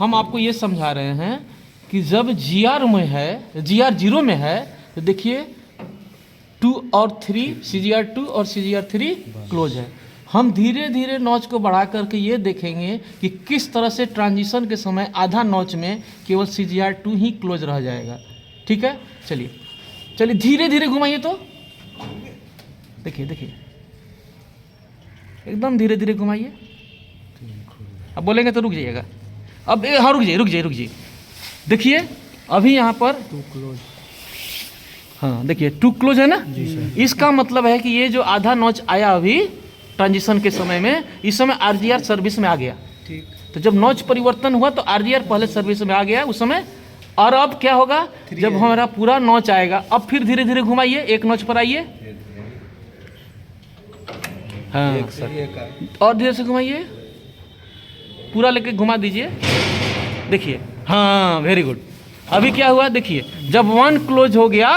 हम आपको ये समझा रहे हैं कि जब GR में है, GR 0 में है, तो देखिए 2 और 3 CGR 2 और CGR 3 क्लोज है। हम धीरे धीरे नॉच को बढ़ा करके ये देखेंगे कि किस तरह से ट्रांजिशन के समय आधा नॉच में केवल CGR 2 ही क्लोज रह जाएगा। ठीक है, चलिए चलिए धीरे धीरे घुमाइए तो देखिए देखिए, एकदम धीरे धीरे घुमाइए। अब बोलेंगे तो रुक जाइएगा। अब हाँ रुक जाइए। देखिए अभी यहाँ पर 2 क्लोज, हाँ देखिए 2 क्लोज है ना। इसका मतलब है कि ये जो आधा नॉच आया अभी ट्रांजिशन के समय में, इस समय RGR सर्विस में आ गया। ठीक, तो जब नॉच परिवर्तन हुआ तो RGR पहले सर्विस में आ गया उस समय। और अब क्या होगा, जब हमारा पूरा नॉच आएगा, अब फिर धीरे धीरे घुमाइए, एक नॉच पर आइए, हाँ और धीरे से घुमाइए, पूरा लेके घुमा दीजिए। देखिए हाँ वेरी गुड। अभी क्या हुआ देखिए, जब 1 क्लोज हो गया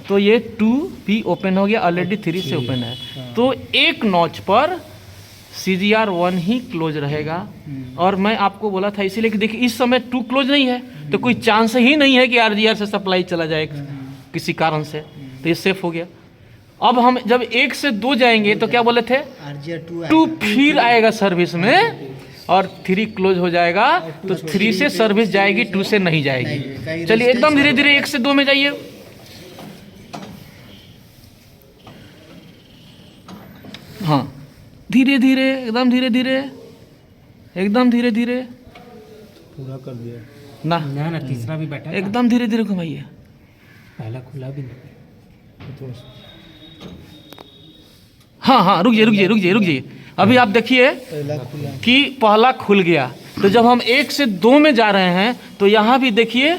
तो ये 2 भी ओपन हो गया, ऑलरेडी 3 से ओपन है। तो एक नॉच पर CGR 1 ही क्लोज रहेगा। और मैं आपको बोला था इसीलिए कि देखिए इस समय 2 क्लोज नहीं है, तो कोई चांस ही नहीं है कि RGR से सप्लाई चला जाए किसी कारण से, तो ये सेफ हो गया। अब हम जब 1 से 2 जाएंगे तो क्या बोले थे, RGR 2 फिर आएगा सर्विस में और 3 क्लोज हो जाएगा, तो 3 से सर्विस जाएगी, 2 से नहीं जाएगी। चलिए एकदम धीरे धीरे 1 से 2 में जाइए। हाँ धीरे धीरे, एकदम धीरे धीरे, एकदम धीरे धीरे पूरा कर दिया ना, ना तीसरा भी बैठा है। एकदम धीरे धीरे घुमाइए। पहला खुला भी नहीं। हाँ रुक जाइए। अभी आप देखिए पहला खुला, कि पहला खुल गया। तो जब हम 1 से 2 में जा रहे हैं तो यहाँ भी देखिए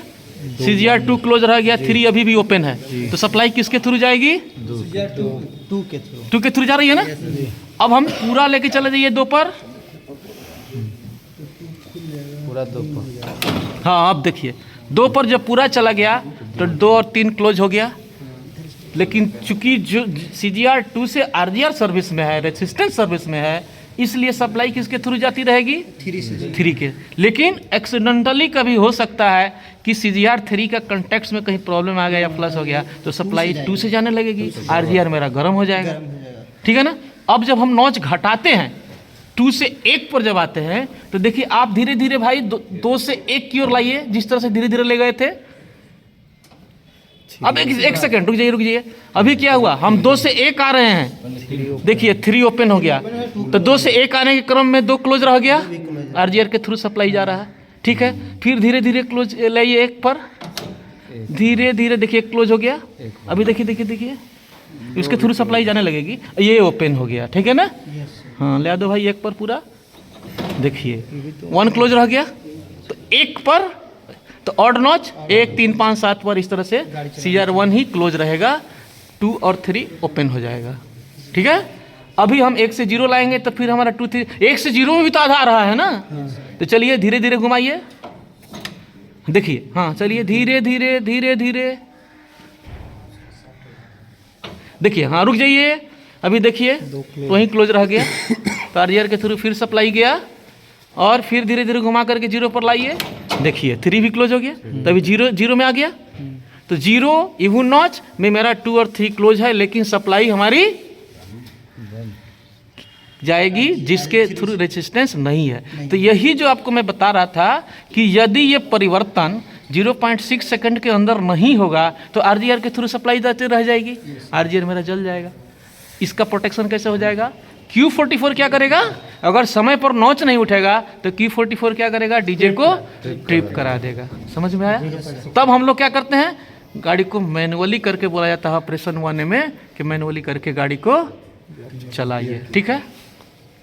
CGR 2 क्लोज रह गया, 3 अभी भी ओपन है। तो सप्लाई किसके थ्रू जाएगी, 2 के थ्रू, 2 के थ्रू जा रही है ना। अब हम पूरा लेके चले जाइए 2 पर, पूरा 2 पर। हाँ अब देखिए 2 पर जब पूरा चला गया तो 2 और 3 क्लोज हो गया। लेकिन चूंकि जो CGR 2 से RGR सर्विस में है, रेजिस्टेंस सर्विस में है, इसलिए सप्लाई किसके थ्रू जाती रहेगी, 3 के। लेकिन एक्सीडेंटली कभी हो सकता है कि CGR 3 का कॉन्टेक्ट में कहीं प्रॉब्लम आ गया या फ्लश हो गया तो सप्लाई 2 से जाने लगेगी, RGR मेरा गर्म हो जाएगा। ठीक है ना। अब जब हम नॉच घटाते हैं 2 से 1 पर जब आते हैं तो देखिए आप धीरे धीरे भाई 2 से 1 की ओर लाइए, जिस तरह से धीरे धीरे ले गए थे। अब एक सेकंड रुक जाइए। अभी क्या हुआ, हम 2 से 1 आ रहे हैं, देखिए 3 ओपन हो गया। तो 2 से 1 आने के क्रम में 2 क्लोज रह गया, RGR के थ्रू सप्लाई जा रहा है। ठीक है, फिर धीरे धीरे क्लोज लाइए 1 पर, धीरे धीरे देखिए क्लोज हो गया। अभी देखिए इसके थ्रू सप्लाई जाने लगेगी, ये ओपन हो गया। ठीक है ना। हाँ ले दो भाई 1 पर पूरा, देखिए 1 क्लोज रह गया। तो 1 पर तो ऑड नॉच 1 3 5 7 पर इस तरह से CGR 1 ही क्लोज रहेगा, 2 और 3 ओपन हो जाएगा। ठीक है। अभी हम 1 से 0 लाएंगे तो फिर हमारा 2 3, 1 से 0 में भी तो आधा आ रहा है ना। तो चलिए धीरे धीरे घुमाइए, देखिए हाँ चलिए धीरे धीरे देखिए। हाँ रुक जाइए। अभी देखिए वहीं क्लोज रह गया, तो RGR के थ्रू फिर सप्लाई गया और फिर धीरे धीरे घुमा करके 0 पर लाइए, देखिए 3 भी क्लोज हो गया, तभी 0 में आ गया। तो 0 इवन नॉच में मेरा 2 और 3 क्लोज है, लेकिन सप्लाई हमारी जाएगी जिसके थ्रू रेजिस्टेंस नहीं है। तो यही जो आपको मैं बता रहा था कि यदि ये परिवर्तन 0.6 सेकंड के अंदर नहीं होगा तो RGR के थ्रू सप्लाई जाती रह जाएगी, RGR मेरा जल जाएगा। इसका प्रोटेक्शन कैसे हो जाएगा, Q44 क्या करेगा, अगर समय पर नॉच नहीं उठेगा तो Q44 क्या करेगा, डीजे को ट्रिप करा देगा। समझ में आया। तब हम लोग क्या करते हैं, गाड़ी को मैनुअली करके बोला जाता है ऑपरेशन 1 में कि मैनुअली करके गाड़ी को चलाइए। ठीक है।